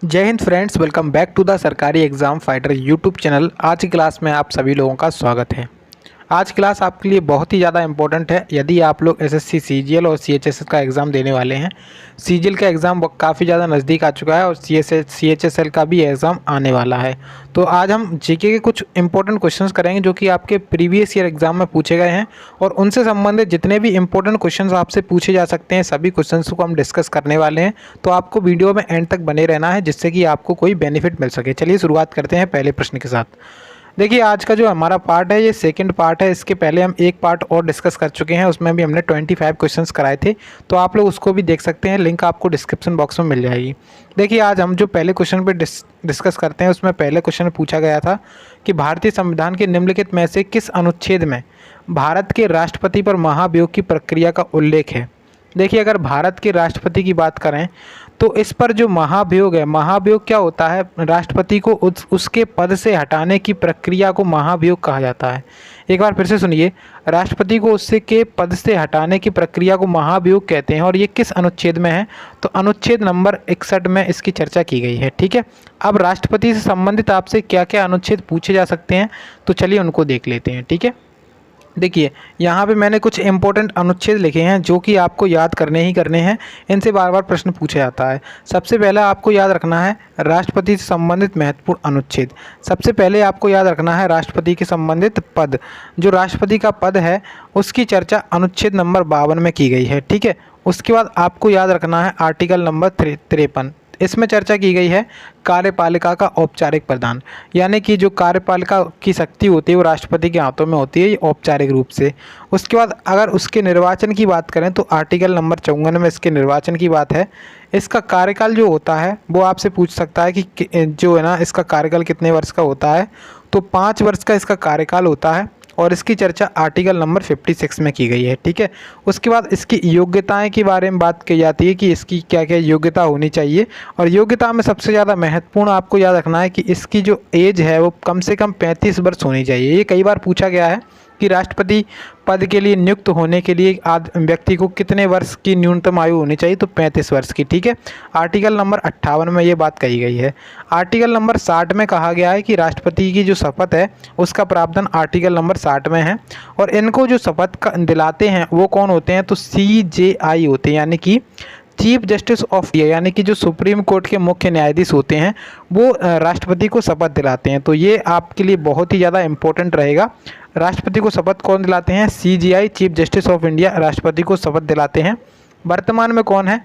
जय Hind friends, welcome back to the Sarkari exam fighter YouTube channel. आज की क्लास में आप सभी लोगों का स्वागत है। आज क्लास आपके लिए बहुत ही ज़्यादा इंपॉर्टेंट है यदि आप लोग एसएससी सीजीएल और सीएचएसएल का एग्ज़ाम देने वाले हैं। सीजीएल का एग्ज़ाम काफ़ी ज़्यादा नज़दीक आ चुका है और सीएचएसएल का भी एग्ज़ाम आने वाला है। तो आज हम जीके के कुछ इंपॉर्टेंट क्वेश्चंस करेंगे जो कि आपके प्रीवियस ईयर एग्ज़ाम में पूछे गए हैं और उनसे संबंधित जितने भी इंपॉर्टेंट क्वेश्चंस आपसे पूछे जा सकते हैं सभी क्वेश्चंस को हम डिस्कस करने वाले हैं। तो आपको वीडियो में एंड तक बने रहना है जिससे कि आपको कोई बेनिफिट मिल सके। चलिए शुरुआत करते हैं पहले प्रश्न के साथ। देखिए, आज का जो हमारा पार्ट है ये सेकंड पार्ट है। इसके पहले हम एक पार्ट और डिस्कस कर चुके हैं, उसमें भी हमने 25 क्वेश्चंस कराए थे, तो आप लोग उसको भी देख सकते हैं। लिंक आपको डिस्क्रिप्शन बॉक्स में मिल जाएगी। देखिए, आज हम जो पहले क्वेश्चन पे डिस्कस करते हैं उसमें पहले क्वेश्चन में पूछा गया था कि भारतीय संविधान के निम्नलिखित में से किस अनुच्छेद में भारत के राष्ट्रपति पर महाभियोग की प्रक्रिया का उल्लेख है। देखिए, अगर भारत के राष्ट्रपति की बात करें तो इस पर जो महाभियोग है, महाभियोग क्या होता है, राष्ट्रपति को उसके पद से हटाने की प्रक्रिया को महाभियोग कहा जाता है। एक बार फिर से सुनिए, राष्ट्रपति को उससे के पद से हटाने की प्रक्रिया को महाभियोग कहते हैं और ये किस अनुच्छेद में है, तो अनुच्छेद नंबर 61 में इसकी चर्चा की गई है। ठीक है, अब राष्ट्रपति से संबंधित आपसे क्या क्या अनुच्छेद पूछे जा सकते हैं, तो चलिए उनको देख लेते हैं। ठीक है, देखिए यहाँ पे मैंने कुछ इंपॉर्टेंट अनुच्छेद लिखे हैं जो कि आपको याद करने ही करने हैं। इनसे बार बार प्रश्न पूछा जाता है। सबसे पहले आपको याद रखना है राष्ट्रपति से संबंधित महत्वपूर्ण अनुच्छेद। सबसे पहले आपको याद रखना है राष्ट्रपति के संबंधित पद। जो राष्ट्रपति का पद है उसकी चर्चा अनुच्छेद नंबर 52 में की गई है। ठीक है, उसके बाद आपको याद रखना है आर्टिकल नंबर 53। इसमें चर्चा की गई है कार्यपालिका का औपचारिक प्रदान, यानी कि जो कार्यपालिका की शक्ति होती है वो राष्ट्रपति के हाथों में होती है औपचारिक रूप से। उसके बाद अगर उसके निर्वाचन की बात करें तो आर्टिकल नंबर 54 में इसके निर्वाचन की बात है। इसका कार्यकाल जो होता है वो आपसे पूछ सकता है कि जो है ना इसका कार्यकाल कितने वर्ष का होता है, तो 5 वर्ष का इसका कार्यकाल होता है और इसकी चर्चा आर्टिकल नंबर 56 में की गई है। ठीक है, उसके बाद इसकी योग्यताएं के बारे में बात की जाती है कि इसकी क्या क्या योग्यता होनी चाहिए, और योग्यता में सबसे ज़्यादा महत्वपूर्ण आपको याद रखना है कि इसकी जो एज है वो कम से कम 35 वर्ष होनी चाहिए। ये कई बार पूछा गया है कि राष्ट्रपति पद के लिए नियुक्त होने के लिए व्यक्ति को कितने वर्ष की न्यूनतम आयु होनी चाहिए, तो 35 वर्ष की। ठीक है, आर्टिकल नंबर 58 में ये बात कही गई है। आर्टिकल नंबर 60 में कहा गया है कि राष्ट्रपति की जो शपथ है उसका प्रावधान आर्टिकल नंबर 60 में है, और इनको जो शपथ दिलाते हैं वो कौन होते हैं, तो CJI होते हैं, यानी कि चीफ जस्टिस ऑफ इंडिया, यानी कि जो सुप्रीम कोर्ट के मुख्य न्यायाधीश होते हैं वो राष्ट्रपति को शपथ दिलाते हैं। तो ये आपके लिए बहुत ही ज़्यादा इंपॉर्टेंट रहेगा। राष्ट्रपति को शपथ कौन दिलाते हैं, CJI chief justice of India राष्ट्रपति को शपथ दिलाते हैं। वर्तमान में कौन है,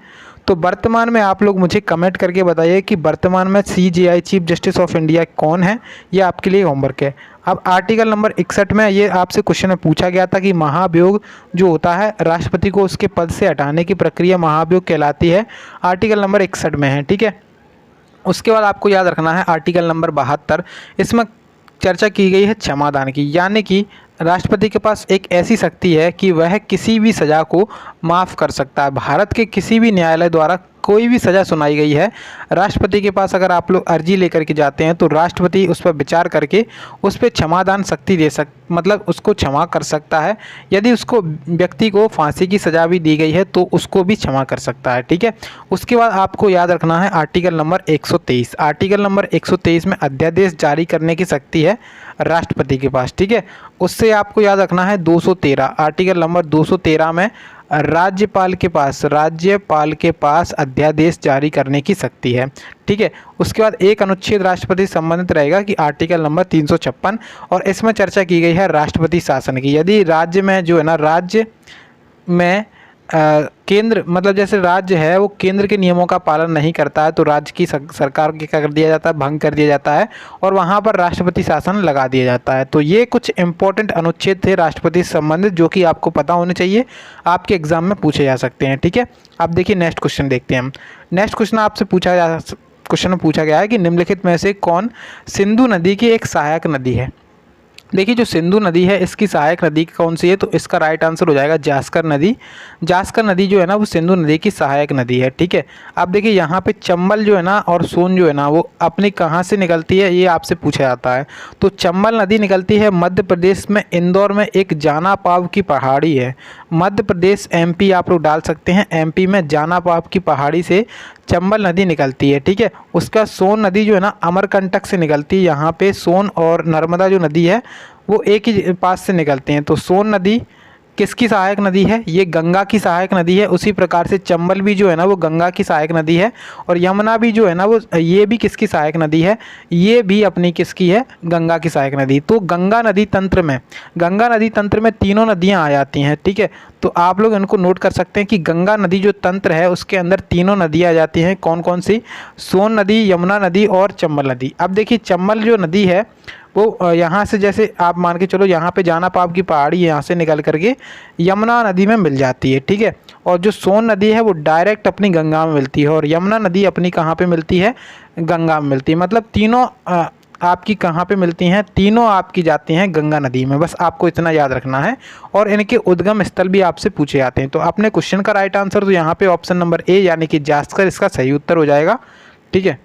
तो वर्तमान में आप लोग मुझे कमेंट करके बताइए कि वर्तमान में CJI chief justice of India कौन है। ये आपके लिए होमवर्क है। अब आर्टिकल नंबर 61 में ये आपसे क्वेश्चन में पूछा गया था कि महाभियोग जो होता है राष्ट्रपति को उसके पद से हटाने की प्रक्रिया महाभियोग कहलाती है, आर्टिकल नंबर 61 में है। ठीक है, उसके बाद आपको याद रखना है आर्टिकल नंबर 72। इसमें चर्चा की गई है क्षमादान की, यानी कि राष्ट्रपति के पास एक ऐसी शक्ति है कि वह किसी भी सज़ा को माफ़ कर सकता है। भारत के किसी भी न्यायालय द्वारा कोई भी सज़ा सुनाई गई है, राष्ट्रपति के पास अगर आप लोग अर्जी लेकर के जाते हैं तो राष्ट्रपति उस पर विचार करके उस पर क्षमादान शक्ति मतलब उसको क्षमा कर सकता है। यदि उसको व्यक्ति को फांसी की सज़ा भी दी गई है तो उसको भी क्षमा कर सकता है। ठीक है, उसके बाद आपको याद रखना है आर्टिकल नंबर 123। आर्टिकल नंबर 123 में अध्यादेश जारी करने की शक्ति है राष्ट्रपति के पास। ठीक है, उससे आपको याद रखना है 213। आर्टिकल नंबर 213 में राज्यपाल के पास अध्यादेश जारी करने की शक्ति है। ठीक है, उसके बाद एक अनुच्छेद राष्ट्रपति से संबंधित रहेगा कि आर्टिकल नंबर 356, और इसमें चर्चा की गई है राष्ट्रपति शासन की। यदि राज्य में जो है ना राज्य में केंद्र मतलब जैसे राज्य है वो केंद्र के नियमों का पालन नहीं करता है तो राज्य की सरकार के क्या कर दिया जाता है, भंग कर दिया जाता है और वहाँ पर राष्ट्रपति शासन लगा दिया जाता है। तो ये कुछ इंपॉर्टेंट अनुच्छेद थे राष्ट्रपति से संबंधित जो कि आपको पता होने चाहिए, आपके एग्जाम में पूछे जा सकते हैं। ठीक है, अब देखिए नेक्स्ट क्वेश्चन देखते हैं हम। नेक्स्ट क्वेश्चन आपसे क्वेश्चन में पूछा गया है कि निम्नलिखित में से कौन सिंधु नदी की एक सहायक नदी है। देखिए, जो सिंधु नदी है इसकी सहायक नदी कौन सी है, तो इसका राइट आंसर हो जाएगा जास्कर नदी। जास्कर नदी जो है ना वो सिंधु नदी की सहायक नदी है। ठीक है, अब देखिए यहाँ पे चंबल जो है ना और सोन जो है ना वो अपनी कहाँ से निकलती है ये आपसे पूछा जाता है। तो चंबल नदी निकलती है मध्य प्रदेश में इंदौर में एक जाना पाव की पहाड़ी है। मध्य प्रदेश MP आप लोग डाल सकते हैं, MP में जाना पाव की पहाड़ी से चंबल नदी निकलती है, ठीक है। उसका सोन नदी जो है ना अमरकंटक से निकलती है। यहाँ पे सोन और नर्मदा जो नदी है वो एक ही पास से निकलते हैं। तो सोन नदी किसकी सहायक नदी है? ये गंगा की सहायक नदी है। उसी प्रकार से चंबल भी जो है ना वो गंगा की सहायक नदी है, और यमुना भी जो है ना वो ये भी किसकी सहायक नदी है? ये भी अपनी किसकी है? गंगा की सहायक नदी। तो गंगा नदी तंत्र में तीनों नदियाँ आ जाती हैं, ठीक है। तो आप लोग इनको नोट कर सकते हैं कि गंगा नदी जो तंत्र है उसके अंदर तीनों नदियाँ आ जाती हैं। कौन कौन सी? सोन नदी, यमुना नदी और चंबल नदी। अब देखिए चंबल जो नदी है वो यहाँ से, जैसे आप मान के चलो यहाँ पे जाना पाप की पहाड़ी यहाँ से निकल करके यमुना नदी में मिल जाती है, ठीक है। और जो सोन नदी है वो डायरेक्ट अपनी गंगा में मिलती है, और यमुना नदी अपनी कहाँ पे मिलती है? गंगा में मिलती है। मतलब तीनों आपकी कहाँ पे मिलती हैं? तीनों आपकी जाती हैं गंगा नदी में। बस आपको इतना याद रखना है, और इनके उद्गम स्थल भी आपसे पूछे जाते हैं। तो अपने क्वेश्चन का राइट आंसर तो यहाँ पे ऑप्शन नंबर ए यानी कि जास्कर इसका सही उत्तर हो जाएगा, ठीक है।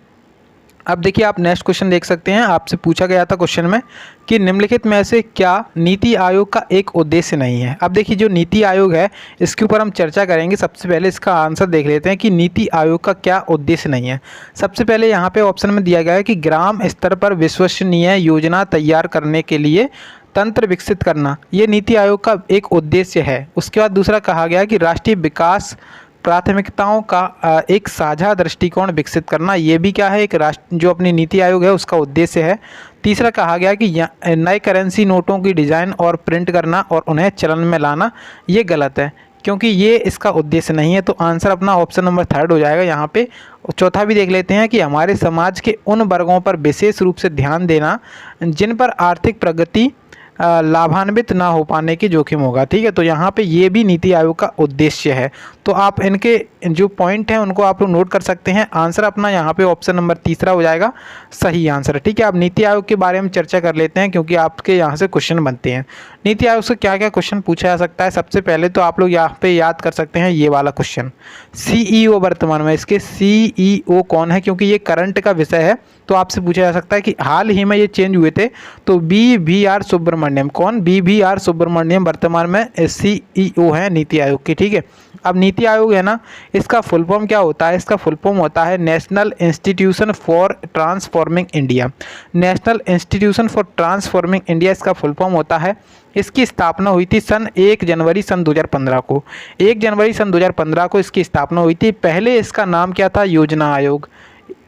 अब देखिए आप नेक्स्ट क्वेश्चन देख सकते हैं। आपसे पूछा गया था क्वेश्चन में कि निम्नलिखित में से क्या नीति आयोग का एक उद्देश्य नहीं है। अब देखिए जो नीति आयोग है इसके ऊपर हम चर्चा करेंगे। सबसे पहले इसका आंसर देख लेते हैं कि नीति आयोग का क्या उद्देश्य नहीं है। सबसे पहले यहाँ पे ऑप्शन में दिया गया है कि ग्राम स्तर पर विश्वसनीय योजना तैयार करने के लिए तंत्र विकसित करना, ये नीति आयोग का एक उद्देश्य है। उसके बाद दूसरा कहा गया कि राष्ट्रीय विकास प्राथमिकताओं का एक साझा दृष्टिकोण विकसित करना, ये भी क्या है? एक राष्ट्र जो अपनी नीति आयोग है उसका उद्देश्य है। तीसरा कहा गया कि नए करेंसी नोटों की डिज़ाइन और प्रिंट करना और उन्हें चलन में लाना, ये गलत है क्योंकि ये इसका उद्देश्य नहीं है। तो आंसर अपना ऑप्शन नंबर थर्ड हो जाएगा यहाँ पे। चौथा भी देख लेते हैं कि हमारे समाज के उन वर्गों पर विशेष रूप से ध्यान देना जिन पर आर्थिक प्रगति लाभान्वित ना हो पाने की जोखिम होगा, ठीक है। तो यहाँ पे ये भी नीति आयोग का उद्देश्य है। तो आप इनके जो पॉइंट हैं उनको आप लोग नोट कर सकते हैं। आंसर अपना यहाँ पे ऑप्शन नंबर तीसरा हो जाएगा सही आंसर, ठीक है। अब नीति आयोग के बारे में चर्चा कर लेते हैं क्योंकि आपके यहाँ से क्वेश्चन बनते हैं। नीति आयोग से क्या क्या क्वेश्चन पूछा जा सकता है? सबसे पहले तो आप लोग यहाँ पे याद कर सकते हैं ये वाला क्वेश्चन, CEO वर्तमान में इसके CEO कौन है? क्योंकि ये करंट का विषय है तो आपसे पूछा जा सकता है कि हाल ही में ये चेंज हुए थे। तो BVR सुब्रमण्यम, कौन? BVR सुब्रमण्यम वर्तमान में CEO हैं नीति आयोग की, ठीक है। अब नीति आयोग है ना, इसका फुल फॉर्म क्या होता है? इसका फुल फॉर्म होता है national institution for transforming India. National institution for transforming India इसका फुल फॉर्म होता है। इसकी स्थापना हुई थी 1 जनवरी 2015 को। 1 जनवरी 2015 को इसकी स्थापना हुई थी। पहले इसका नाम क्या था? योजना आयोग।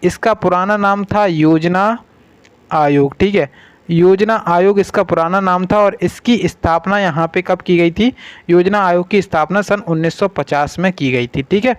इसका पुराना नाम था योजना आयोग, ठीक है। योजना आयोग इसका पुराना नाम था, और इसकी स्थापना यहाँ पे कब की गई थी? योजना आयोग की स्थापना सन 1950 में की गई थी, ठीक है।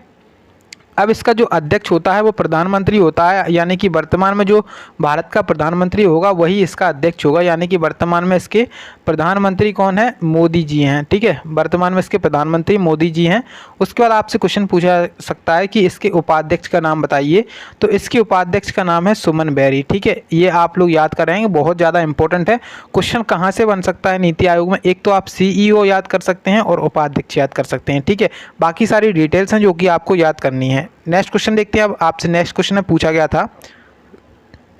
अब इसका जो अध्यक्ष होता है वो प्रधानमंत्री होता है, यानी कि वर्तमान में जो भारत का प्रधानमंत्री होगा वही इसका अध्यक्ष होगा। यानी कि वर्तमान में इसके प्रधानमंत्री कौन है? मोदी जी हैं, ठीक है। वर्तमान में इसके प्रधानमंत्री मोदी जी हैं। उसके बाद आपसे क्वेश्चन पूछा सकता है कि इसके उपाध्यक्ष का नाम बताइए। तो इसके उपाध्यक्ष का नाम है सुमन बेरी, ठीक है। ये आप लोग याद करेंगे, बहुत ज़्यादा इंपॉर्टेंट है। क्वेश्चन कहाँ से बन सकता है नीति आयोग में? एक तो आप CEO याद कर सकते हैं और उपाध्यक्ष याद कर सकते हैं, ठीक है। बाकी सारी डिटेल्स हैं जो कि आपको याद करनी है। नेक्स्ट क्वेश्चन देखते हैं। अब आपसे नेक्स्ट क्वेश्चन में पूछा गया था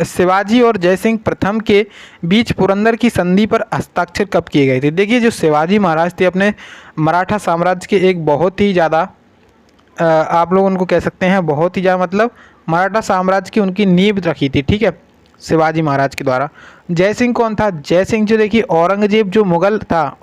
शिवाजी और जयसिंह प्रथम के बीच पुरंदर की संधि पर हस्ताक्षर कब किए गए थे? देखिए जो शिवाजी महाराज थे अपने मराठा साम्राज्य के एक बहुत ही ज़्यादा आप लोग उनको कह सकते हैं बहुत ही ज़्यादा, मतलब मराठा साम्राज्य की उनकी नींव रखी थी, ठीक है, शिवाजी महाराज के द्वारा। जयसिंह कौन था? जयसिंह जो देखिए औरंगजेब जो मुगल था,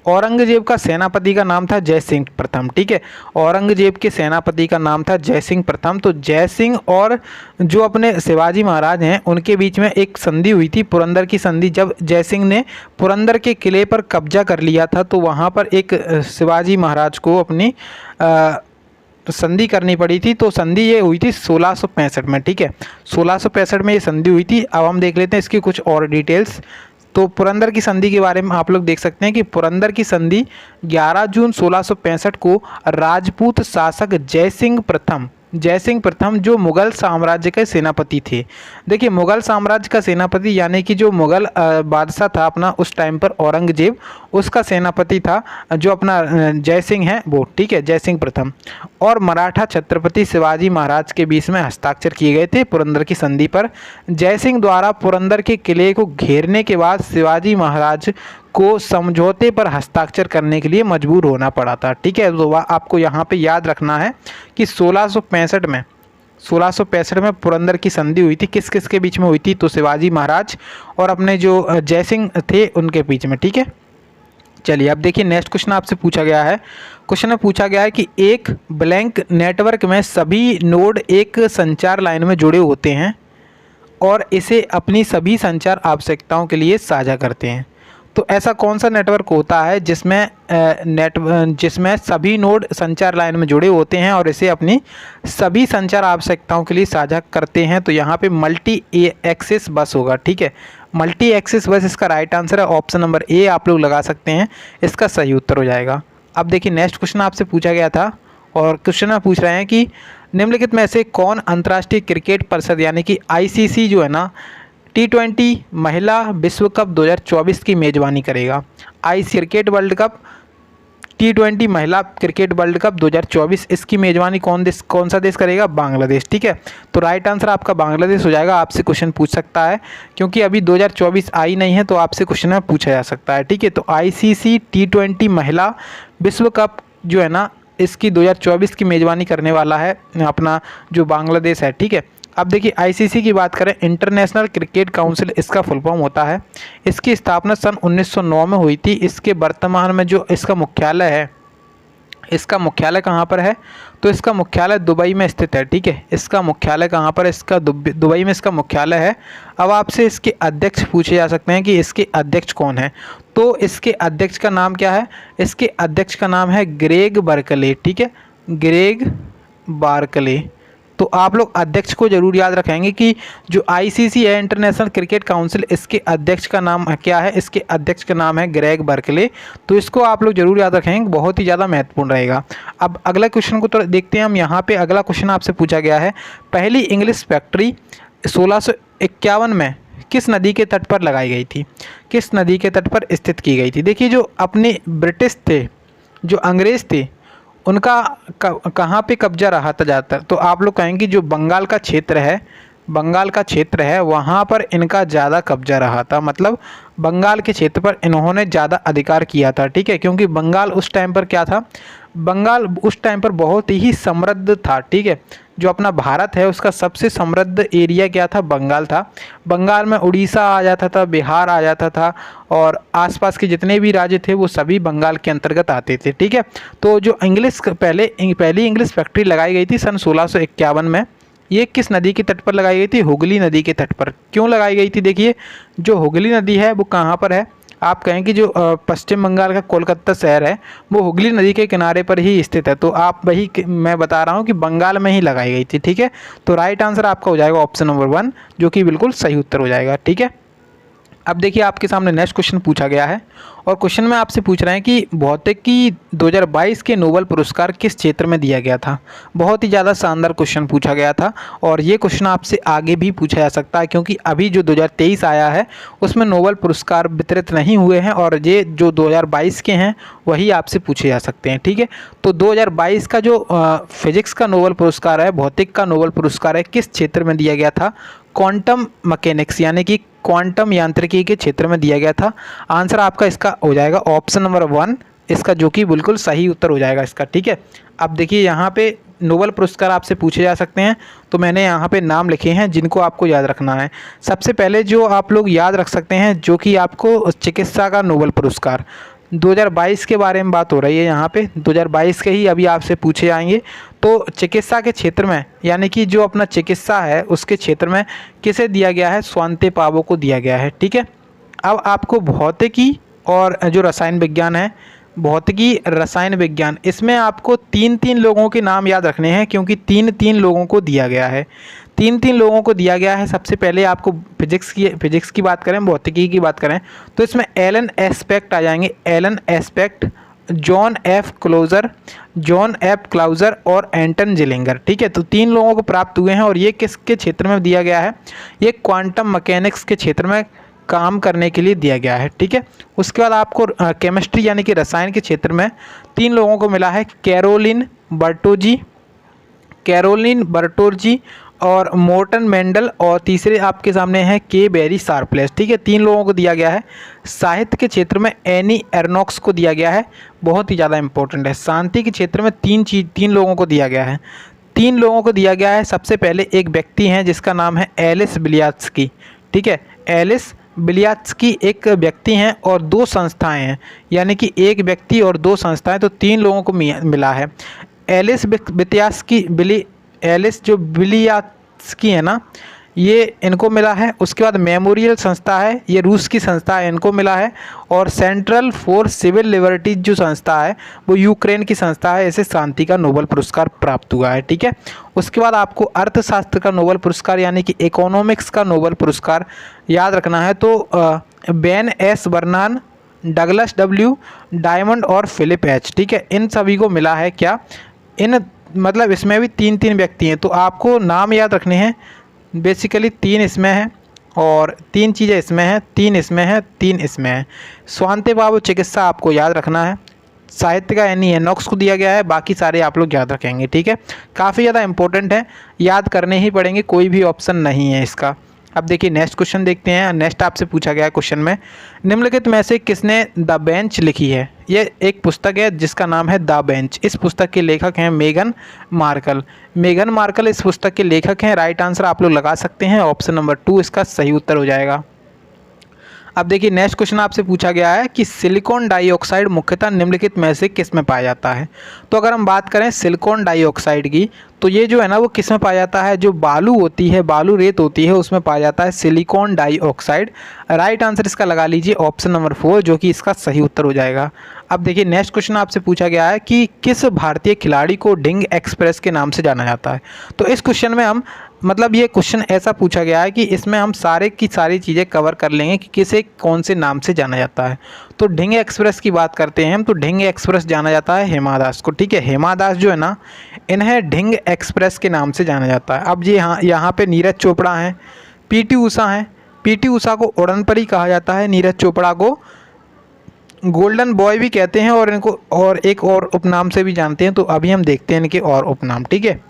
औरंगजेब का सेनापति का नाम था जयसिंह प्रथम, ठीक है। औरंगजेब के सेनापति का नाम था जयसिंह प्रथम। तो जयसिंह और जो अपने शिवाजी महाराज हैं उनके बीच में एक संधि हुई थी, पुरंदर की संधि। जब जयसिंह ने पुरंदर के किले पर कब्जा कर लिया था तो वहाँ पर एक शिवाजी महाराज को अपनी संधि करनी पड़ी थी। तो संधि ये हुई थी 1665 में, ठीक है। 1665 में ये संधि हुई थी। अब हम देख लेते हैं इसकी कुछ और डिटेल्स। तो पुरंदर की संधि के बारे में आप लोग देख सकते हैं कि पुरंदर की संधि 11 जून 1665 को राजपूत शासक जयसिंह प्रथम जो मुगल साम्राज्य के सेनापति थे। देखिए मुगल साम्राज्य का सेनापति यानी कि जो मुगल बादशाह था अपना उस टाइम पर औरंगजेब, उसका सेनापति था जो अपना जयसिंह है वो, ठीक है, जयसिंह प्रथम। और मराठा छत्रपति शिवाजी महाराज के बीच में हस्ताक्षर किए गए थे पुरंदर की संधि पर। जयसिंह द्वारा पुरंदर के किले को घेरने के बाद शिवाजी महाराज को समझौते पर हस्ताक्षर करने के लिए मजबूर होना पड़ा था। ठीक है, तो आपको यहाँ पे याद रखना है कि 1665 में पुरंदर की संधि हुई थी। किस किस के बीच में हुई थी? तो शिवाजी महाराज और अपने जो जयसिंह थे उनके बीच में। ठीक है, चलिए अब देखिए नेक्स्ट क्वेश्चन आपसे पूछा गया है। क्वेश्चन में पूछा गया है कि एक ब्लैंक नेटवर्क में सभी नोड एक संचार लाइन में जुड़े होते हैं और इसे अपनी सभी संचार आवश्यकताओं के लिए साझा करते हैं। तो ऐसा कौन सा नेटवर्क होता है जिसमें सभी नोड संचार लाइन में जुड़े होते हैं और इसे अपनी सभी संचार आवश्यकताओं के लिए साझा करते हैं? तो यहाँ पे मल्टी एक्सिस बस होगा। ठीक है, मल्टी एक्सिस बस इसका राइट आंसर है। ऑप्शन नंबर ए आप लोग लगा सकते हैं, इसका सही उत्तर हो जाएगा। अब देखिए नेक्स्ट क्वेश्चन आपसे पूछा गया था और क्वेश्चन में पूछ रहे हैं कि निम्नलिखित में से कौन अंतर्राष्ट्रीय क्रिकेट परिषद यानी कि आईसीसी जो है ना T20 महिला विश्व कप 2024 की मेज़बानी करेगा? ICC cricket world cup T20 महिला क्रिकेट वर्ल्ड कप 2024 इसकी मेज़बानी कौन सा देश करेगा? बांग्लादेश। ठीक है, तो राइट आंसर आपका बांग्लादेश हो जाएगा। आपसे क्वेश्चन पूछ सकता है क्योंकि अभी 2024 आई नहीं है, तो आपसे क्वेश्चन में पूछा जा सकता है। ठीक है, तो आईसीसी T20 महिला विश्व कप जो है ना इसकी 2024 की मेज़बानी करने वाला है अपना जो बांग्लादेश है। ठीक है, अब देखिए आईसीसी की बात करें, इंटरनेशनल क्रिकेट काउंसिल इसका फुल फॉर्म होता है। इसकी स्थापना सन 1909 में हुई थी। इसके वर्तमान में जो इसका मुख्यालय है, इसका मुख्यालय कहाँ पर है? तो इसका मुख्यालय दुबई में स्थित है। ठीक है, इसका मुख्यालय कहाँ पर है? इसका दुबई में इसका मुख्यालय है। अब आपसे इसके अध्यक्ष पूछे जा सकते हैं कि इसके अध्यक्ष कौन है? तो इसके अध्यक्ष का नाम क्या है? इसके अध्यक्ष का नाम है ग्रेग बर्कले। ठीक है, ग्रेग बार्कले। तो आप लोग अध्यक्ष को जरूर याद रखेंगे कि जो आईसीसी है इंटरनेशनल क्रिकेट काउंसिल, इसके अध्यक्ष का नाम क्या है? इसके अध्यक्ष का नाम है ग्रेग बर्कले। तो इसको आप लोग जरूर याद रखेंगे, बहुत ही ज़्यादा महत्वपूर्ण रहेगा। अब अगला क्वेश्चन को तो देखते हैं हम। यहाँ पे अगला क्वेश्चन आपसे पूछा गया है, पहली इंग्लिश फैक्ट्री 1651 में किस नदी के तट पर लगाई गई थी? किस नदी के तट पर स्थित की गई थी? देखिए जो अपने ब्रिटिश थे, जो अंग्रेज़ थे, उनका कहाँ पे कब्जा रहा था ज़्यादातर? तो आप लोग कहेंगे जो बंगाल का क्षेत्र है, वहाँ पर इनका ज़्यादा कब्जा रहा था। मतलब बंगाल के क्षेत्र पर इन्होंने ज़्यादा अधिकार किया था। ठीक है, क्योंकि बंगाल उस टाइम पर क्या था? बंगाल उस टाइम पर बहुत ही समृद्ध था। ठीक है, जो अपना भारत है उसका सबसे समृद्ध एरिया क्या था? बंगाल था। बंगाल में उड़ीसा आ जाता था, बिहार आ जाता था और आसपास के जितने भी राज्य थे वो सभी बंगाल के अंतर्गत आते थे। ठीक है, तो जो पहली इंग्लिश फैक्ट्री लगाई गई थी सन 1651 में, ये किस नदी के तट पर लगाई गई थी? हुगली नदी के तट पर। क्यों लगाई गई थी? देखिए जो हुगली नदी है वो कहाँ पर है? आप कहें कि जो पश्चिम बंगाल का कोलकाता शहर है वो हुगली नदी के किनारे पर ही स्थित है। तो आप वही मैं बता रहा हूँ कि बंगाल में ही लगाई गई थी। ठीक है, तो राइट आंसर आपका हो जाएगा ऑप्शन नंबर 1, जो कि बिल्कुल सही उत्तर हो जाएगा। ठीक है, अब देखिए आपके सामने नेक्स्ट क्वेश्चन पूछा गया है और क्वेश्चन में आपसे पूछ रहे हैं कि भौतिकी 2022 के नोबेल पुरस्कार किस क्षेत्र में दिया गया था? बहुत ही ज़्यादा शानदार क्वेश्चन पूछा गया था और ये क्वेश्चन आपसे आगे भी पूछा जा सकता है, क्योंकि अभी जो 2023 आया है उसमें नोबेल पुरस्कार वितरित नहीं हुए हैं और ये जो 2022 के हैं वही आपसे पूछे जा सकते हैं। ठीक है, तो 2022 का जो फिजिक्स का नोबेल पुरस्कार है, भौतिक का नोबेल पुरस्कार है, किस क्षेत्र में दिया गया था? क्वांटम मैकेनिक्स यानी कि क्वांटम यांत्रिकी के क्षेत्र में दिया गया था। आंसर आपका इसका हो जाएगा ऑप्शन नंबर 1, इसका जो कि बिल्कुल सही उत्तर हो जाएगा इसका। ठीक है, अब देखिए यहाँ पे नोबेल पुरस्कार आपसे पूछे जा सकते हैं, तो मैंने यहाँ पे नाम लिखे हैं जिनको आपको याद रखना है। सबसे पहले जो आप लोग याद रख सकते हैं, जो कि आपको चिकित्सा का नोबेल पुरस्कार 2022 के बारे में बात हो रही है, यहाँ पे 2022 के ही अभी आपसे पूछे जाएंगे। तो चिकित्सा के क्षेत्र में यानी कि जो अपना चिकित्सा है उसके क्षेत्र में किसे दिया गया है? स्वांते पावो को दिया गया है। ठीक है, अब आपको भौतिकी और जो रसायन विज्ञान है, भौतिकी रसायन विज्ञान, इसमें आपको 3-3 लोगों के नाम याद रखने हैं, क्योंकि 3-3 लोगों को दिया गया है। 3-3 लोगों को दिया गया है। सबसे पहले आपको फिजिक्स की बात करें, भौतिकी की बात करें, तो इसमें एलन एस्पेक्ट आ जाएंगे। Elon aspect, John F closure और एंटन जिलिंगर। ठीक है, तो 3 लोगों को प्राप्त हुए हैं और ये किसके क्षेत्र में दिया गया है? ये क्वांटम मैकेनिक्स के क्षेत्र में काम करने के लिए दिया गया है। ठीक है, उसके बाद आपको केमिस्ट्री यानी कि रसायन के क्षेत्र में 3 लोगों को मिला है, कैरोलिन बर्टोजी और मोर्टन मेंडल, और तीसरे आपके सामने हैं के बेरी शार्पलेस। ठीक है, 3 लोगों को दिया गया है। साहित्य के क्षेत्र में एनी एर्नोक्स को दिया गया है, बहुत ही ज़्यादा इंपॉर्टेंट है। शांति के क्षेत्र में 3 लोगों को दिया गया है। 3 लोगों को दिया गया है। सबसे पहले एक व्यक्ति हैं जिसका नाम है एलिस बिलियात्स्की। ठीक है, एलिस बिलियात्स्की एक व्यक्ति हैं और 2 संस्थाएं हैं, यानी कि एक व्यक्ति और 2 संस्थाएं, तो 3 लोगों को मिला है। एलिस जो बिलियात्स्की है ना, ये इनको मिला है। उसके बाद मेमोरियल संस्था है, ये रूस की संस्था है, इनको मिला है। और सेंट्रल फॉर सिविल लिबर्टीज जो संस्था है वो यूक्रेन की संस्था है, इसे शांति का नोबेल पुरस्कार प्राप्त हुआ है। ठीक है, उसके बाद आपको अर्थशास्त्र का नोबेल पुरस्कार यानी कि इकोनॉमिक्स का नोबेल पुरस्कार याद रखना है, तो Ben S Bernanke, Douglas W Diamond और फिलिप एच। ठीक है, इन सभी को मिला है। क्या इन मतलब इसमें भी 3 व्यक्ति हैं, तो आपको नाम याद रखने हैं। बेसिकली 3 इसमें हैं और 3 चीज़ें इसमें हैं, 3 इसमें हैं, 3 इसमें हैं। स्वांते बाबू चिकित्सा आपको याद रखना है। साहित्य का एनी एनॉक्स को दिया गया है, बाकी सारे आप लोग याद रखेंगे। ठीक है, काफ़ी ज़्यादा इंपॉर्टेंट है, याद करने ही पड़ेंगे, कोई भी ऑप्शन नहीं है इसका। अब देखिए नेक्स्ट क्वेश्चन देखते हैं। नेक्स्ट आपसे पूछा गया क्वेश्चन में, निम्नलिखित में से किसने द बेंच लिखी है? ये एक पुस्तक है जिसका नाम है द बेंच। इस पुस्तक के लेखक हैं मेगन मार्कल। मेगन मार्कल इस पुस्तक के लेखक हैं। राइट आंसर आप लोग लगा सकते हैं, ऑप्शन नंबर 2 इसका सही उत्तर हो जाएगा। अब देखिए नेक्स्ट क्वेश्चन आपसे पूछा गया है कि सिलिकॉन डाइऑक्साइड मुख्यतः निम्नलिखित में से किस में पाया जाता है? तो अगर हम बात करें सिलिकॉन डाइऑक्साइड की, तो ये जो है ना वो किस में पाया जाता है? जो बालू होती है, बालू रेत होती है, उसमें पाया जाता है सिलिकॉन डाइऑक्साइड। राइट आंसर इसका लगा लीजिए ऑप्शन नंबर 4, जो कि इसका सही उत्तर हो जाएगा। अब देखिए नेक्स्ट क्वेश्चन आपसे पूछा गया है कि किस भारतीय खिलाड़ी को ढिंग एक्सप्रेस के नाम से जाना जाता है? तो इस क्वेश्चन में हम मतलब ये क्वेश्चन ऐसा पूछा गया है कि इसमें हम सारे की सारी चीज़ें कवर कर लेंगे कि किसे कौन से नाम से जाना जाता है। तो ढिंग एक्सप्रेस की बात करते हैं हम, तो ढिंग एक्सप्रेस जाना जाता है हेमा दास को। ठीक है, हेमा दास जो है ना, इन्हें ढिंग एक्सप्रेस के नाम से जाना जाता है। अब जी हाँ, यहाँ पे नीरज चोपड़ा हैं, पीटी उषा हैं। पीटी उषा को उड़न परी कहा जाता है, नीरज चोपड़ा को गोल्डन बॉय भी कहते हैं, और इनको और एक और उपनाम से भी जानते हैं। तो अभी हम देखते हैं इनके और उपनाम। ठीक है,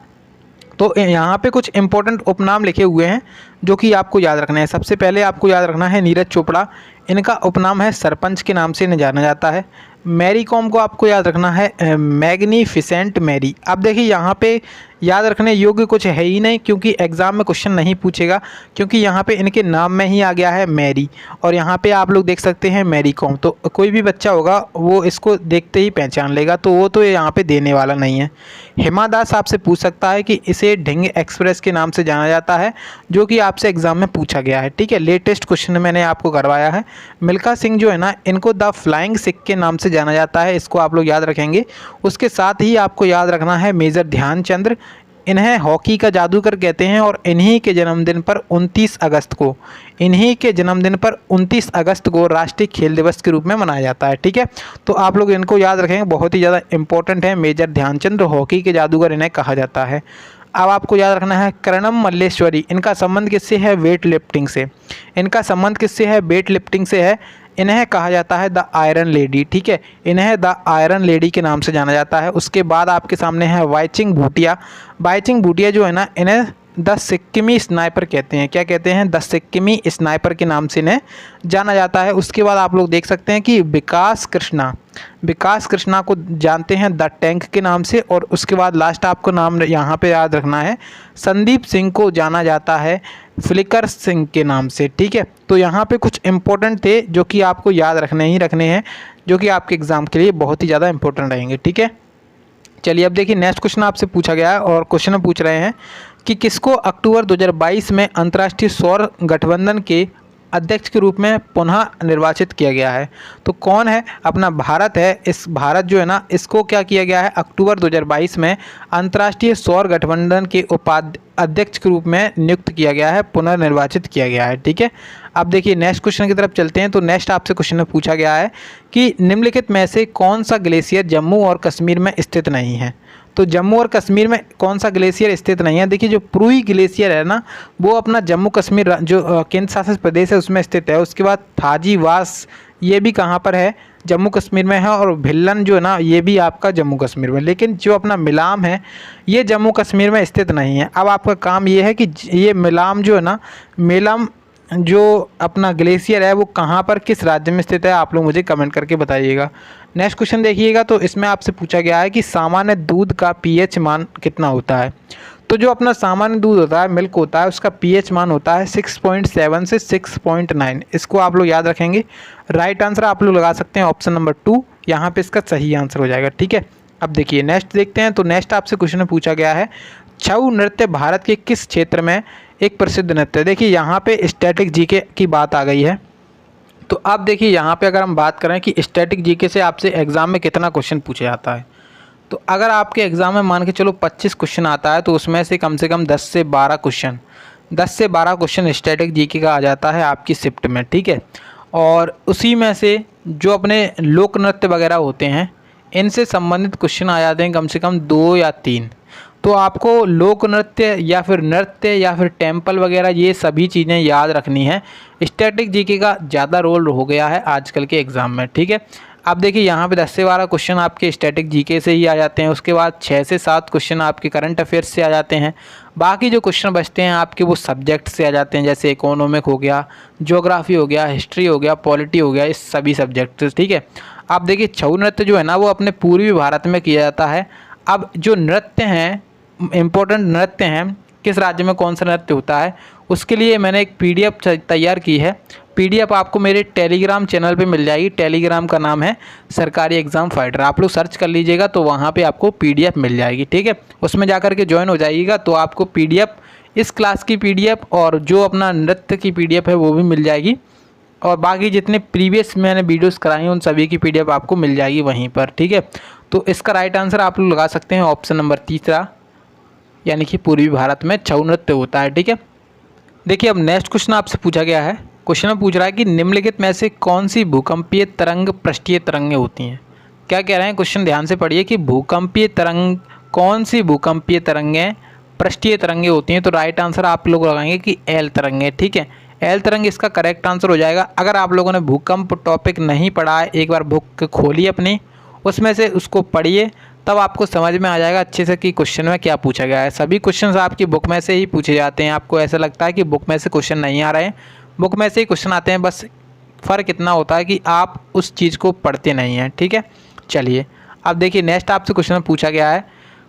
तो यहाँ पे कुछ इंपॉर्टेंट उपनाम लिखे हुए हैं जो कि आपको याद रखना है। सबसे पहले आपको याद रखना है नीरज चोपड़ा, इनका उपनाम है सरपंच के नाम से इन्हें जाना जाता है। मैरी कॉम को आपको याद रखना है मैग्निफिसेंट मैरी। अब देखिए यहाँ पे याद रखने योग्य कुछ है ही नहीं, क्योंकि एग्ज़ाम में क्वेश्चन नहीं पूछेगा, क्योंकि यहाँ पे इनके नाम में ही आ गया है मैरी, और यहाँ पे आप लोग देख सकते हैं मैरी कॉम। तो कोई भी बच्चा होगा वो इसको देखते ही पहचान लेगा, तो वो तो यहाँ पे देने वाला नहीं है। हेमा दास आपसे पूछ सकता है कि इसे ढिंग एक्सप्रेस के नाम से जाना जाता है, जो कि आपसे एग्ज़ाम में पूछा गया है। ठीक है, लेटेस्ट क्वेश्चन मैंने आपको करवाया है। मिल्खा सिंह जो है ना, इनको द फ्लाइंग सिख के नाम से जाना जाता है, इसको आप लोग याद रखेंगे। उसके साथ ही आपको याद रखना है मेजर ध्यानचंद्र, इन्हें हॉकी का जादूगर कहते हैं, और इन्हीं के जन्मदिन पर 29 अगस्त को राष्ट्रीय खेल दिवस के रूप में मनाया जाता है। ठीक है, तो आप लोग इनको याद रखेंगे, बहुत ही ज़्यादा इंपॉर्टेंट है। मेजर ध्यानचंद्र हॉकी के जादूगर इन्हें कहा जाता है। अब आपको याद रखना है कर्णम मल्लेश्वरी, इनका संबंध किससे है? वेट लिफ्टिंग से। इनका संबंध किससे है? वेट लिफ्टिंग से है। इन्हें कहा जाता है द आयरन लेडी। ठीक है, इन्हें द आयरन लेडी के नाम से जाना जाता है। उसके बाद आपके सामने है बाइचिंग भूटिया। बाइचिंग भूटिया जो है ना, इन्हें द सिक्किमी स्नाइपर कहते हैं। क्या कहते हैं? द सिक्किमी स्नाइपर के नाम से इन्हें जाना जाता है। उसके बाद आप लोग देख सकते हैं कि विकास कृष्णा को जानते हैं द टैंक के नाम से, और उसके बाद लास्ट आपको नाम यहाँ पे याद रखना है, संदीप सिंह को जाना जाता है फ्लिकर सिंह के नाम से। ठीक है, तो यहाँ पे कुछ इंपॉर्टेंट थे जो कि आपको याद रखने हैं, जो कि आपके एग्ज़ाम के लिए बहुत ही ज़्यादा इंपॉर्टेंट रहेंगे। ठीक है, चलिए अब देखिए नेक्स्ट क्वेश्चन आपसे पूछा गया है, और क्वेश्चन में पूछ रहे हैं कि किसको अक्टूबर 2022 में अंतर्राष्ट्रीय सौर गठबंधन के अध्यक्ष के रूप में पुनः निर्वाचित किया गया है? तो कौन है? अपना भारत है। इस भारत जो है ना, इसको क्या किया गया है? अक्टूबर 2022 में अंतर्राष्ट्रीय सौर गठबंधन के अध्यक्ष के रूप में नियुक्त किया गया है, पुनर्निर्वाचित किया गया है। ठीक है, अब देखिए नेक्स्ट क्वेश्चन की तरफ चलते हैं। तो नेक्स्ट आपसे क्वेश्चन में पूछा गया है कि निम्नलिखित में से कौन सा ग्लेशियर जम्मू और कश्मीर में स्थित नहीं है? तो जम्मू और कश्मीर में कौन सा ग्लेशियर स्थित नहीं है? देखिए जो पुरुई ग्लेशियर है ना, वो अपना जम्मू कश्मीर जो केंद्र शासित प्रदेश है उसमें स्थित है। उसके बाद थाजी वास, ये भी कहाँ पर है? जम्मू कश्मीर में है और भिल्लन जो है ना ये भी आपका जम्मू कश्मीर में, लेकिन जो अपना मिलाम है ये जम्मू कश्मीर में स्थित नहीं है। अब आपका काम ये है कि ये मिलाम जो है ना, मिलाम जो अपना ग्लेशियर है वो कहाँ पर किस राज्य में स्थित है, आप लोग मुझे कमेंट करके बताइएगा। नेक्स्ट क्वेश्चन देखिएगा, तो इसमें आपसे पूछा गया है कि सामान्य दूध का पीएच मान कितना होता है। तो जो अपना सामान्य दूध होता है, मिल्क होता है, उसका पीएच मान होता है 6.7 से 6.9। इसको आप लोग याद रखेंगे। राइट आंसर आप लोग लगा सकते हैं ऑप्शन नंबर 2, यहाँ पे इसका सही आंसर हो जाएगा। ठीक है, अब देखिए नेक्स्ट देखते हैं। तो नेक्स्ट आपसे क्वेश्चन में पूछा गया है छऊ नृत्य भारत के किस क्षेत्र में एक प्रसिद्ध नृत्य है। देखिए यहाँ पे स्टैटिक जीके की बात आ गई है। तो अब देखिए यहाँ पे अगर हम बात करें कि स्टैटिक जीके से आपसे एग्ज़ाम में कितना क्वेश्चन पूछा जाता है, तो अगर आपके एग्ज़ाम में मान के चलो 25 क्वेश्चन आता है, तो उसमें से कम 10 से 12 क्वेश्चन स्टैटिक जीके का आ जाता है आपकी शिफ्ट में। ठीक है, और उसी में से जो अपने लोक नृत्य वगैरह होते हैं इनसे संबंधित क्वेश्चन आ जाते हैं कम से कम 2 या 3। तो आपको लोक नृत्य या फिर टेम्पल वगैरह ये सभी चीज़ें याद रखनी है। स्टैटिक जीके का ज़्यादा रोल हो गया है आजकल के एग्ज़ाम में। ठीक है, आप देखिए यहाँ पे 10 से 12 क्वेश्चन आपके स्टैटिक जीके से ही आ जाते हैं। उसके बाद 6 से 7 क्वेश्चन आपके करंट अफेयर्स से आ जाते हैं। बाकी जो क्वेश्चन बचते हैं आपके वो सब्जेक्ट से आ जाते हैं, जैसे इकोनॉमिक हो गया, ज्योग्राफी हो गया, हिस्ट्री हो गया, पॉलिटी हो गया, इस सभी सब्जेक्ट से। ठीक है, आप देखिए छऊ नृत्य जो है ना वो अपने पूर्वी भारत में किया जाता है। अब जो नृत्य हैं, इम्पोर्टेंट नृत्य हैं, किस राज्य में कौन सा नृत्य होता है, उसके लिए मैंने एक पीडीएफ तैयार की है। पीडीएफ आपको मेरे टेलीग्राम चैनल पे मिल जाएगी। टेलीग्राम का नाम है सरकारी एग्ज़ाम फाइटर, आप लोग सर्च कर लीजिएगा तो वहाँ पे आपको पीडीएफ मिल जाएगी। ठीक है, उसमें जाकर के ज्वाइन हो जाइएगा तो आपको पीडीएफ, इस क्लास की पीडीएफ और जो अपना नृत्य की पीडीएफ है वो भी मिल जाएगी, और बाकी जितने प्रीवियस मैंने वीडियोस कराई हैं उन सभी की पीडीएफ आपको मिल जाएगी वहीं पर। ठीक है, तो इसका राइट आंसर आप लोग लगा सकते हैं ऑप्शन नंबर 3, यानी कि पूर्वी भारत में छऊ नृत्य होता है। ठीक है, देखिए अब नेक्स्ट क्वेश्चन आपसे पूछा गया है। क्वेश्चन में पूछ रहा है कि निम्नलिखित में से कौन सी भूकंपीय तरंग पृष्ठीय तरंगें होती हैं। क्या कह रहे हैं क्वेश्चन, ध्यान से पढ़िए कि भूकंपीय तरंग, कौन सी भूकंपीय तरंगें पृष्ठीय तरंगें होती हैं। तो राइट आंसर आप लोग लगाएंगे कि एल तरंगें। ठीक है, एल तरंग इसका करेक्ट आंसर हो जाएगा। अगर आप लोगों ने भूकंप टॉपिक नहीं पढ़ा है, एक बार बुक खोलिए अपनी, उसमें से उसको पढ़िए, तब आपको समझ में आ जाएगा अच्छे से कि क्वेश्चन में क्या पूछा गया है। सभी क्वेश्चंस आपकी बुक में से ही पूछे जाते हैं। आपको ऐसा लगता है कि बुक में से क्वेश्चन नहीं आ रहे हैं, बुक में से ही क्वेश्चन आते हैं, बस फ़र्क इतना होता है कि आप उस चीज़ को पढ़ते नहीं हैं। ठीक है, चलिए अब देखिए नेक्स्ट आपसे क्वेश्चन पूछा गया है।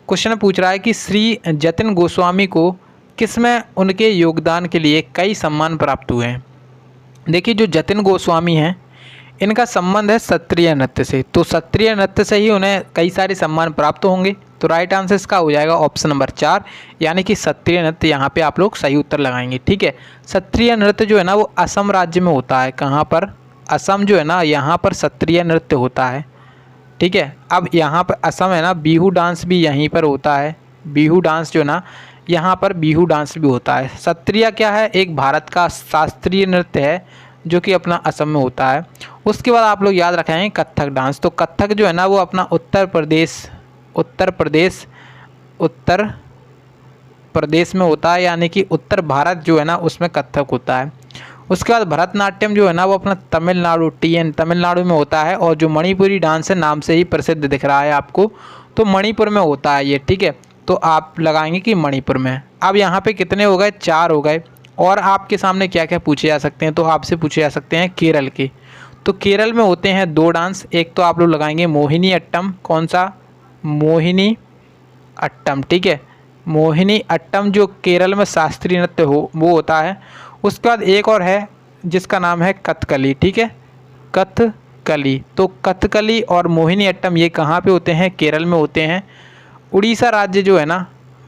क्वेश्चन पूछ रहा है कि श्री जतिन गोस्वामी को किसमें उनके योगदान के लिए कई सम्मान प्राप्त हुए हैं। देखिए जो जतिन गोस्वामी हैं इनका संबंध है सत्रिय नृत्य से, तो सत्रिय नृत्य से ही उन्हें कई सारे सम्मान प्राप्त होंगे। तो राइट आंसर इसका हो जाएगा ऑप्शन नंबर 4, यानी कि सत्रिय नृत्य। यहाँ पे आप लोग सही उत्तर लगाएंगे। ठीक है, सत्रिय नृत्य जो है ना वो असम राज्य में होता है। कहाँ पर, असम जो है ना, यहाँ पर सत्रिय नृत्य होता है। ठीक है, अब यहाँ पर असम है ना, बिहू डांस भी यहीं पर होता है। बिहू डांस जो है ना, यहाँ पर बिहू डांस भी होता है। सत्रिया क्या है, एक भारत का शास्त्रीय नृत्य है जो कि अपना असम में होता है। उसके बाद आप लोग याद रखेंगे कथक डांस। तो कथक जो है ना वो अपना उत्तर प्रदेश में होता है, यानी कि उत्तर भारत जो है ना उसमें कथक होता है। उसके बाद भरतनाट्यम जो है ना वो अपना तमिलनाडु में होता है, और जो मणिपुरी डांस है नाम से ही प्रसिद्ध दिख रहा है आपको, तो मणिपुर में होता है ये। ठीक है, तो आप लगाएंगे कि मणिपुर में। अब यहाँ पे कितने हो गए, 4 हो गए। और आपके सामने क्या क्या पूछे जा सकते हैं, तो आपसे पूछे जा सकते हैं केरल के। तो केरल में होते हैं 2 डांस, एक तो आप लोग लगाएंगे मोहिनी अट्टम। कौन सा, मोहिनी अट्टम। ठीक है, मोहिनी अट्टम जो केरल में शास्त्रीय नृत्य हो वो होता है। उसके बाद एक और है जिसका नाम है कथकली। ठीक है, कथकली। तो कथकली और मोहिनी अट्टम ये कहाँ पे होते हैं, केरल में होते हैं। उड़ीसा राज्य जो है ना,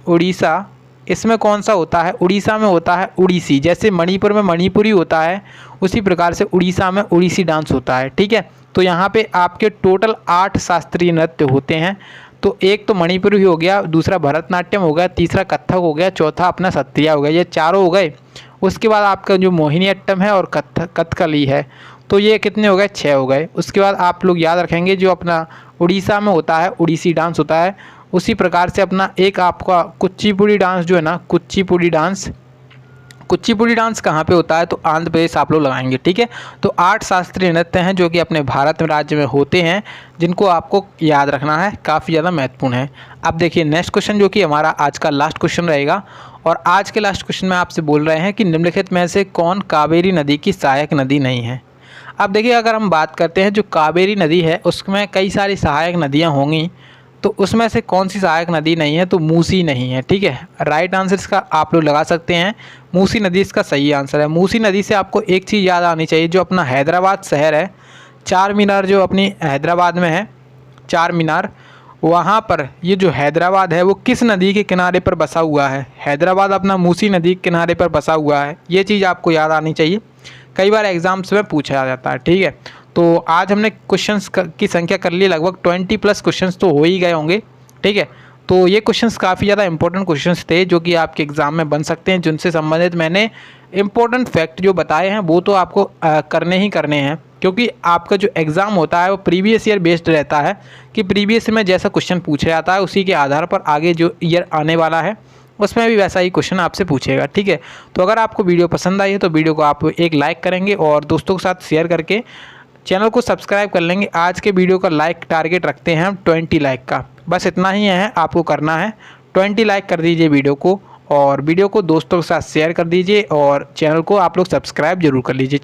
उड़ीसा, इसमें कौन सा होता है, उड़ीसा में होता है उड़ीसी। जैसे मणिपुर में मणिपुरी होता है, उसी प्रकार से उड़ीसा में उड़ीसी डांस होता है। ठीक है, तो यहाँ पे आपके टोटल 8 शास्त्रीय नृत्य होते हैं। तो एक तो मणिपुरी हो गया, दूसरा भरतनाट्यम हो गया, तीसरा कथक हो गया, चौथा अपना सत्रिया हो गया। ये चारों हो गए। उसके बाद आपका जो मोहिनी अट्टम है और कथकली है, तो ये कितने हो गए, 6 हो गए। उसके बाद आप लोग याद रखेंगे जो अपना उड़ीसा में होता है उड़ीसी डांस होता है। उसी प्रकार से अपना एक आपका कुचिपुड़ी डांस जो है ना, कुचिपुड़ी डांस कहाँ पे होता है, तो आंध्र प्रदेश आप लोग लगाएंगे। ठीक है, तो 8 शास्त्रीय नृत्य हैं जो कि अपने भारत में राज्य में होते हैं, जिनको आपको याद रखना है, काफ़ी ज़्यादा महत्वपूर्ण है। अब देखिए नेक्स्ट क्वेश्चन जो कि हमारा आज का लास्ट क्वेश्चन रहेगा, और आज के लास्ट क्वेश्चन में आपसे बोल रहे हैं कि निम्नलिखित में से कौन कावेरी नदी की सहायक नदी नहीं है। अब देखिए अगर हम बात करते हैं जो कावेरी नदी है उसमें कई सारी सहायक नदियाँ होंगी, तो उसमें से कौन सी सहायक नदी नहीं है, तो मूसी नहीं है। ठीक है, राइट आंसर इसका आप लोग लगा सकते हैं, मूसी नदी इसका सही आंसर है। मूसी नदी से आपको एक चीज़ याद आनी चाहिए, जो अपना हैदराबाद शहर है, चार मीनार जो अपनी हैदराबाद में है, चार मीनार, वहाँ पर ये जो हैदराबाद है वो किस नदी के किनारे पर बसा हुआ है। हैदराबाद अपना मूसी नदी के किनारे पर बसा हुआ है, ये चीज़ आपको याद आनी चाहिए, कई बार एग्जाम्स में पूछा जाता है। ठीक है, तो आज हमने क्वेश्चंस की संख्या कर ली, लगभग 20+ क्वेश्चंस तो हो ही गए होंगे। ठीक है, तो ये क्वेश्चंस काफ़ी ज़्यादा इंपॉर्टेंट क्वेश्चंस थे जो कि आपके एग्ज़ाम में बन सकते हैं, जिनसे संबंधित मैंने इंपॉर्टेंट फैक्ट जो बताए हैं वो तो आपको करने ही करने हैं, क्योंकि आपका जो एग्ज़ाम होता है वो प्रीवियस ईयर बेस्ड रहता है, कि प्रीवियस में जैसा क्वेश्चन पूछा जाता है उसी के आधार पर आगे जो ईयर आने वाला है उसमें भी वैसा ही क्वेश्चन आपसे पूछेगा। ठीक है, तो अगर आपको वीडियो पसंद आई है तो वीडियो को आप एक लाइक करेंगे और दोस्तों के साथ शेयर करके चैनल को सब्सक्राइब कर लेंगे। आज के वीडियो का लाइक टारगेट रखते हैं हम 20 लाइक का, बस इतना ही है आपको करना है, 20 लाइक कर दीजिए वीडियो को, और वीडियो को दोस्तों के साथ शेयर कर दीजिए, और चैनल को आप लोग सब्सक्राइब जरूर कर लीजिए।